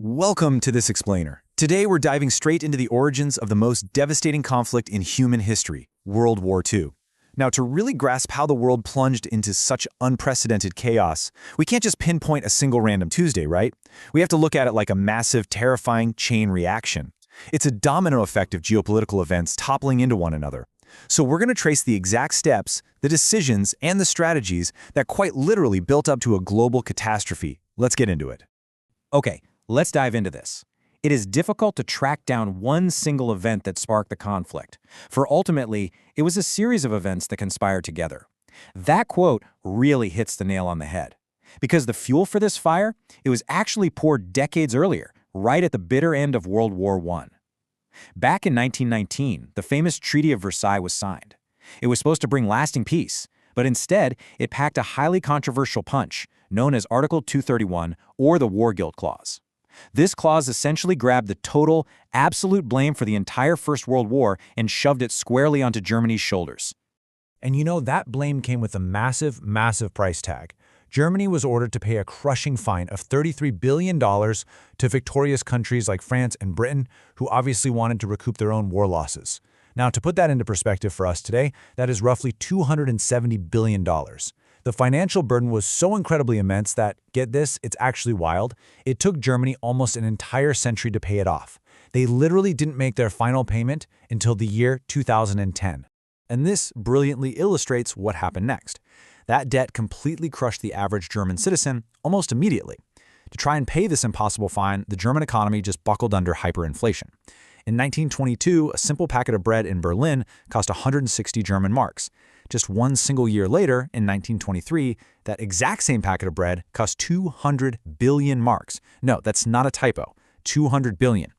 Welcome to this explainer. Today we're diving straight into the origins of the most devastating conflict in human history, World War II. Now, to really grasp how the world plunged into such unprecedented chaos, we can't just pinpoint a single random Tuesday, right? We have to look at it like a massive, terrifying chain reaction. It's a domino effect of geopolitical events toppling into one another. So we're going to trace the exact steps, the decisions, and the strategies that quite literally built up to a global catastrophe. Let's get into it. Okay, let's dive into this. It is difficult to track down one single event that sparked the conflict, for ultimately, it was a series of events that conspired together. That quote really hits the nail on the head. Because the fuel for this fire, it was actually poured decades earlier, right at the bitter end of World War I. Back in 1919, the famous Treaty of Versailles was signed. It was supposed to bring lasting peace, but instead, it packed a highly controversial punch, known as Article 231, or the War Guilt Clause. This clause essentially grabbed the total, absolute blame for the entire First World War and shoved it squarely onto Germany's shoulders. And you know, that blame came with a massive, massive price tag. Germany was ordered to pay a crushing fine of $33 billion to victorious countries like France and Britain, who obviously wanted to recoup their own war losses. Now, to put that into perspective for us today, that is roughly $270 billion. The financial burden was so incredibly immense that, get this, it's actually wild, it took Germany almost an entire century to pay it off. They literally didn't make their final payment until the year 2010. And this brilliantly illustrates what happened next. That debt completely crushed the average German citizen almost immediately. To try and pay this impossible fine, the German economy just buckled under hyperinflation. In 1922, a simple packet of bread in Berlin cost 160 German marks. Just one single year later, in 1923, that exact same packet of bread cost 200 billion marks. No, that's not a typo. 200 billion.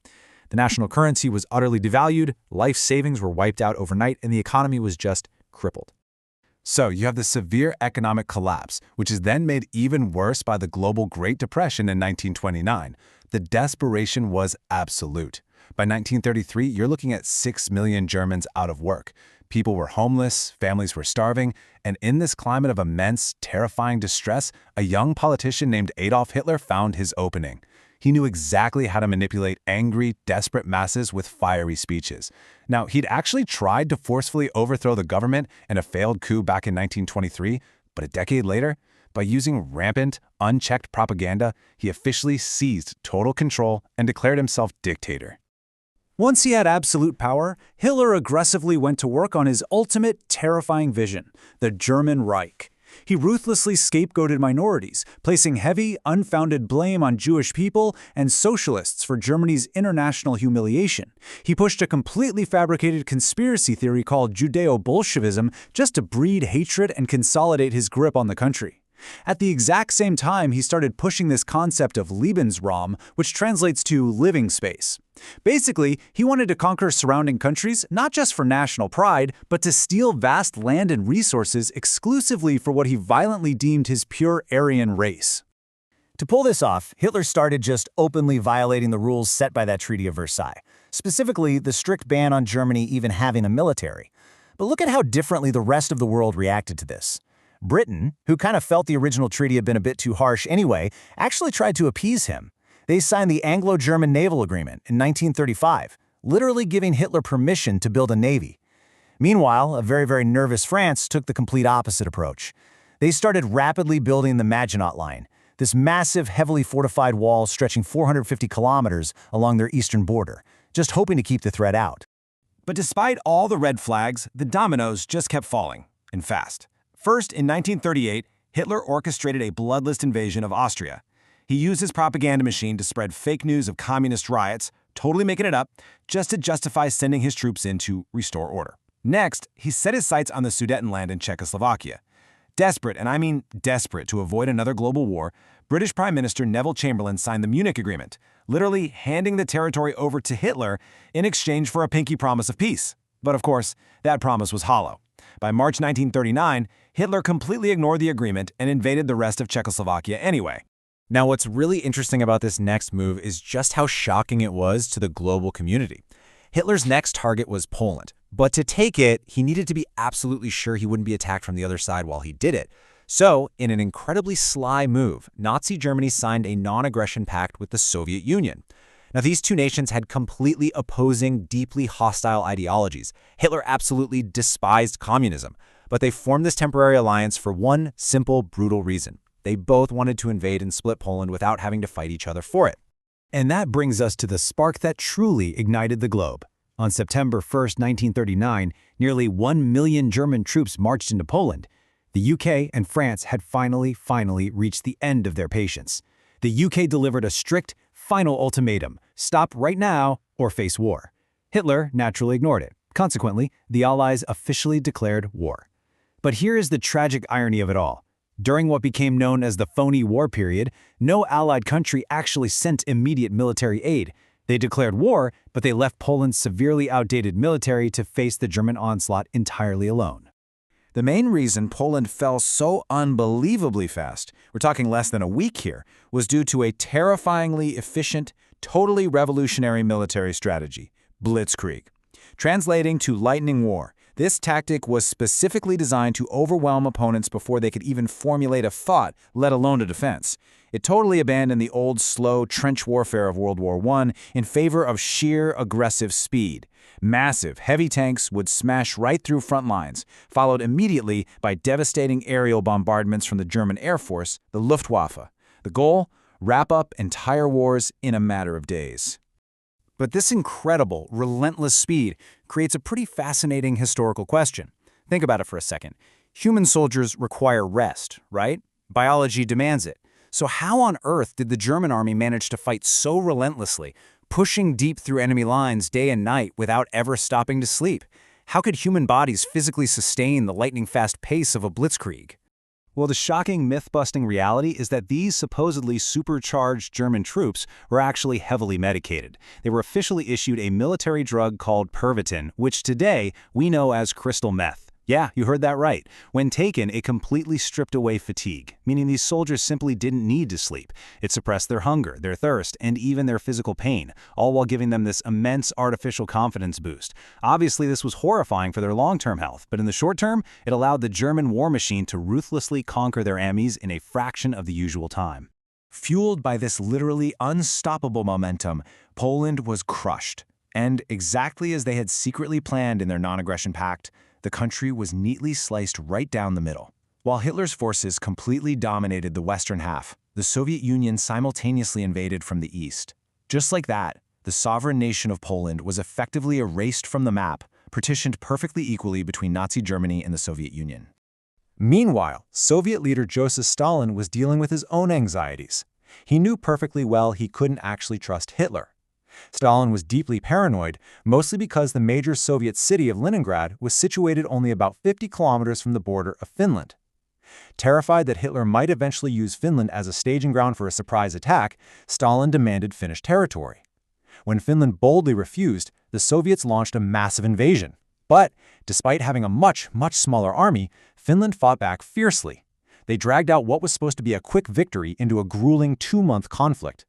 The national currency was utterly devalued, life savings were wiped out overnight, and the economy was just crippled. So you have the severe economic collapse, which is then made even worse by the global Great Depression in 1929. The desperation was absolute. By 1933, you're looking at 6 million Germans out of work. People were homeless, families were starving, and in this climate of immense, terrifying distress, a young politician named Adolf Hitler found his opening. He knew exactly how to manipulate angry, desperate masses with fiery speeches. Now, he'd actually tried to forcefully overthrow the government in a failed coup back in 1923, but a decade later, by using rampant, unchecked propaganda, he officially seized total control and declared himself dictator. Once he had absolute power, Hitler aggressively went to work on his ultimate, terrifying vision, the German Reich. He ruthlessly scapegoated minorities, placing heavy, unfounded blame on Jewish people and socialists for Germany's international humiliation. He pushed a completely fabricated conspiracy theory called Judeo-Bolshevism just to breed hatred and consolidate his grip on the country. At the exact same time, he started pushing this concept of Lebensraum, which translates to living space. Basically, he wanted to conquer surrounding countries not just for national pride, but to steal vast land and resources exclusively for what he violently deemed his pure Aryan race. To pull this off, Hitler started just openly violating the rules set by that Treaty of Versailles, specifically the strict ban on Germany even having a military. But look at how differently the rest of the world reacted to this. Britain, who kind of felt the original treaty had been a bit too harsh anyway, actually tried to appease him. They signed the Anglo-German Naval Agreement in 1935, literally giving Hitler permission to build a navy. Meanwhile, a very, very nervous France took the complete opposite approach. They started rapidly building the Maginot Line, this massive, heavily fortified wall stretching 450 kilometers along their eastern border, just hoping to keep the threat out. But despite all the red flags, the dominoes just kept falling, and fast. First, in 1938, Hitler orchestrated a bloodless invasion of Austria. He used his propaganda machine to spread fake news of communist riots, totally making it up, just to justify sending his troops in to restore order. Next, he set his sights on the Sudetenland in Czechoslovakia. Desperate, and I mean desperate, to avoid another global war, British Prime Minister Neville Chamberlain signed the Munich Agreement, literally handing the territory over to Hitler in exchange for a pinky promise of peace. But of course, that promise was hollow. By March 1939, Hitler completely ignored the agreement and invaded the rest of Czechoslovakia anyway. Now, what's really interesting about this next move is just how shocking it was to the global community. Hitler's next target was Poland, but to take it, he needed to be absolutely sure he wouldn't be attacked from the other side while he did it. So, in an incredibly sly move, Nazi Germany signed a non-aggression pact with the Soviet Union. Now, these two nations had completely opposing, deeply hostile ideologies. Hitler absolutely despised communism, but they formed this temporary alliance for one simple, brutal reason. They both wanted to invade and split Poland without having to fight each other for it. And that brings us to the spark that truly ignited the globe. On September 1, 1939, nearly 1 million German troops marched into Poland. The UK and France had finally reached the end of their patience. The UK delivered a strict, final ultimatum: stop right now or face war. Hitler naturally ignored it. Consequently, the Allies officially declared war. But here is the tragic irony of it all. During what became known as the phony war period, no Allied country actually sent immediate military aid. They declared war, but they left Poland's severely outdated military to face the German onslaught entirely alone. The main reason Poland fell so unbelievably fast, we're talking less than a week here, was due to a terrifyingly efficient, totally revolutionary military strategy, blitzkrieg. Translating to lightning war, this tactic was specifically designed to overwhelm opponents before they could even formulate a thought, let alone a defense. It totally abandoned the old, slow trench warfare of World War I in favor of sheer aggressive speed. Massive, heavy tanks would smash right through front lines, followed immediately by devastating aerial bombardments from the German Air Force, the Luftwaffe. The goal? Wrap up entire wars in a matter of days. But this incredible, relentless speed creates a pretty fascinating historical question. Think about it for a second. Human soldiers require rest, right? Biology demands it. So how on earth did the German army manage to fight so relentlessly, pushing deep through enemy lines day and night without ever stopping to sleep? How could human bodies physically sustain the lightning-fast pace of a blitzkrieg? Well, the shocking myth-busting reality is that these supposedly supercharged German troops were actually heavily medicated. They were officially issued a military drug called Pervitin, which today we know as crystal meth. Yeah, you heard that right. When taken, it completely stripped away fatigue, meaning these soldiers simply didn't need to sleep. It suppressed their hunger, their thirst, and even their physical pain, all while giving them this immense artificial confidence boost. Obviously, this was horrifying for their long-term health, but in the short term, it allowed the German war machine to ruthlessly conquer their enemies in a fraction of the usual time. Fueled by this literally unstoppable momentum, Poland was crushed. And exactly as they had secretly planned in their non-aggression pact, the country was neatly sliced right down the middle. While Hitler's forces completely dominated the western half, the Soviet Union simultaneously invaded from the east. Just like that, the sovereign nation of Poland was effectively erased from the map, partitioned perfectly equally between Nazi Germany and the Soviet Union. Meanwhile, Soviet leader Joseph Stalin was dealing with his own anxieties. He knew perfectly well he couldn't actually trust Hitler. Stalin was deeply paranoid, mostly because the major Soviet city of Leningrad was situated only about 50 kilometers from the border of Finland. Terrified that Hitler might eventually use Finland as a staging ground for a surprise attack, Stalin demanded Finnish territory. When Finland boldly refused, the Soviets launched a massive invasion. But, despite having a much smaller army, Finland fought back fiercely. They dragged out what was supposed to be a quick victory into a grueling 2-month conflict.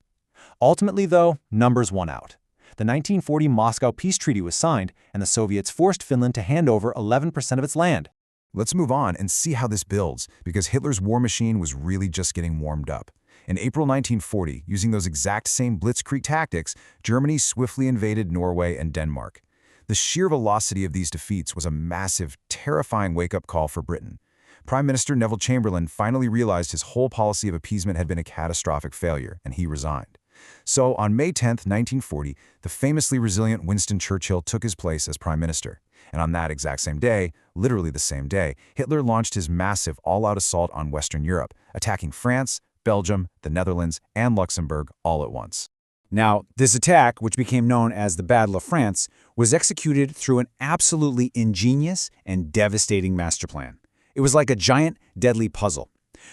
Ultimately, though, numbers won out. The 1940 Moscow Peace Treaty was signed, and the Soviets forced Finland to hand over 11% of its land. Let's move on and see how this builds, because Hitler's war machine was really just getting warmed up. In April 1940, using those exact same blitzkrieg tactics, Germany swiftly invaded Norway and Denmark. The sheer velocity of these defeats was a massive, terrifying wake-up call for Britain. Prime Minister Neville Chamberlain finally realized his whole policy of appeasement had been a catastrophic failure, and he resigned. So, on May 10, 1940, the famously resilient Winston Churchill took his place as Prime Minister. And on that exact same day, literally the same day, Hitler launched his massive all-out assault on Western Europe, attacking France, Belgium, the Netherlands, and Luxembourg all at once. Now, this attack, which became known as the Battle of France, was executed through an absolutely ingenious and devastating master plan. It was like a giant, deadly puzzle.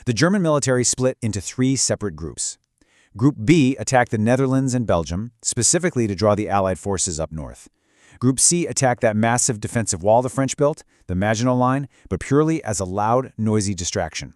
The German military split into 3 separate groups. Group B attacked the Netherlands and Belgium, specifically to draw the Allied forces up north. Group C attacked that massive defensive wall the French built, the Maginot Line, but purely as a loud, noisy distraction.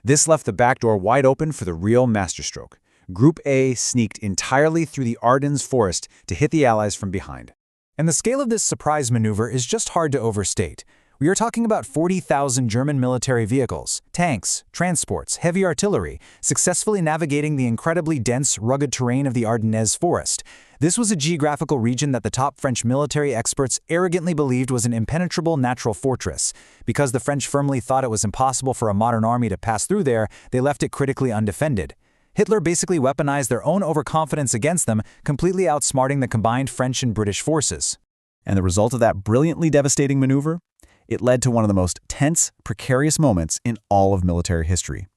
This left the back door wide open for the real masterstroke. Group A sneaked entirely through the Ardennes forest to hit the Allies from behind. And the scale of this surprise maneuver is just hard to overstate. We are talking about 40,000 German military vehicles, tanks, transports, heavy artillery, successfully navigating the incredibly dense, rugged terrain of the Ardennes forest. This was a geographical region that the top French military experts arrogantly believed was an impenetrable natural fortress. Because the French firmly thought it was impossible for a modern army to pass through there, they left it critically undefended. Hitler basically weaponized their own overconfidence against them, completely outsmarting the combined French and British forces. And the result of that brilliantly devastating maneuver? It led to one of the most tense, precarious moments in all of military history.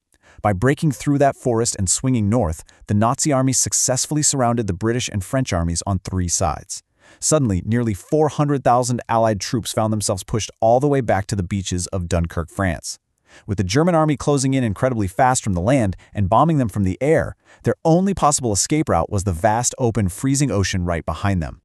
By breaking through that forest and swinging north, the Nazi army successfully surrounded the British and French armies on three sides. Suddenly, nearly 400,000 Allied troops found themselves pushed all the way back to the beaches of Dunkirk, France. With the German army closing in incredibly fast from the land and bombing them from the air, their only possible escape route was the vast open freezing ocean right behind them.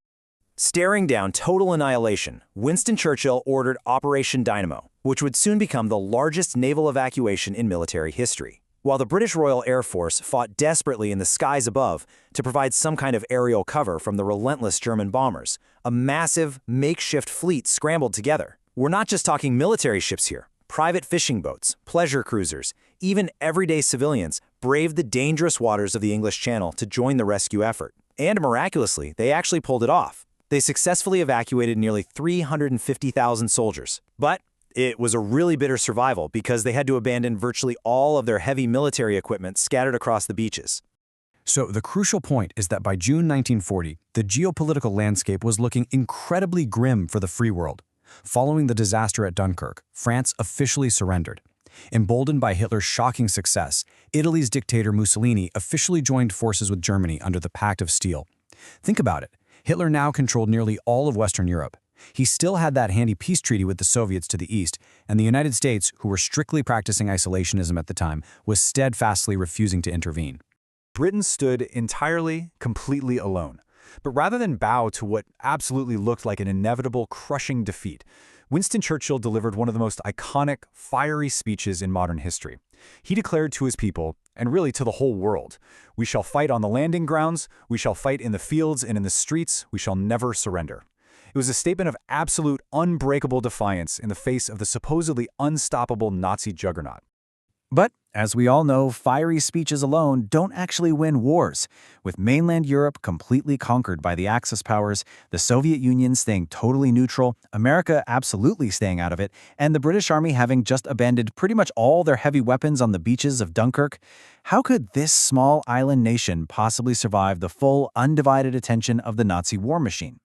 Staring down total annihilation, Winston Churchill ordered Operation Dynamo, which would soon become the largest naval evacuation in military history. While the British Royal Air Force fought desperately in the skies above to provide some kind of aerial cover from the relentless German bombers, a massive, makeshift fleet scrambled together. We're not just talking military ships here. Private fishing boats, pleasure cruisers, even everyday civilians braved the dangerous waters of the English Channel to join the rescue effort. And miraculously, they actually pulled it off. They successfully evacuated nearly 350,000 soldiers. But it was a really bitter survival because they had to abandon virtually all of their heavy military equipment scattered across the beaches. So the crucial point is that by June 1940, the geopolitical landscape was looking incredibly grim for the free world. Following the disaster at Dunkirk, France officially surrendered. Emboldened by Hitler's shocking success, Italy's dictator Mussolini officially joined forces with Germany under the Pact of Steel. Think about it. Hitler now controlled nearly all of Western Europe. He still had that handy peace treaty with the Soviets to the east, and the United States, who were strictly practicing isolationism at the time, was steadfastly refusing to intervene. Britain stood entirely, completely alone. But rather than bow to what absolutely looked like an inevitable, crushing defeat, Winston Churchill delivered one of the most iconic, fiery speeches in modern history. He declared to his people, and really to the whole world, "We shall fight on the landing grounds, we shall fight in the fields and in the streets, we shall never surrender." It was a statement of absolute, unbreakable defiance in the face of the supposedly unstoppable Nazi juggernaut. But, as we all know, fiery speeches alone don't actually win wars. With mainland Europe completely conquered by the Axis powers, the Soviet Union staying totally neutral, America absolutely staying out of it, and the British Army having just abandoned pretty much all their heavy weapons on the beaches of Dunkirk, how could this small island nation possibly survive the full, undivided attention of the Nazi war machine?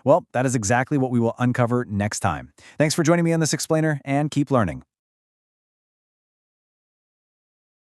Well, that is exactly what we will uncover next time. Thanks for joining me on this explainer, and keep learning.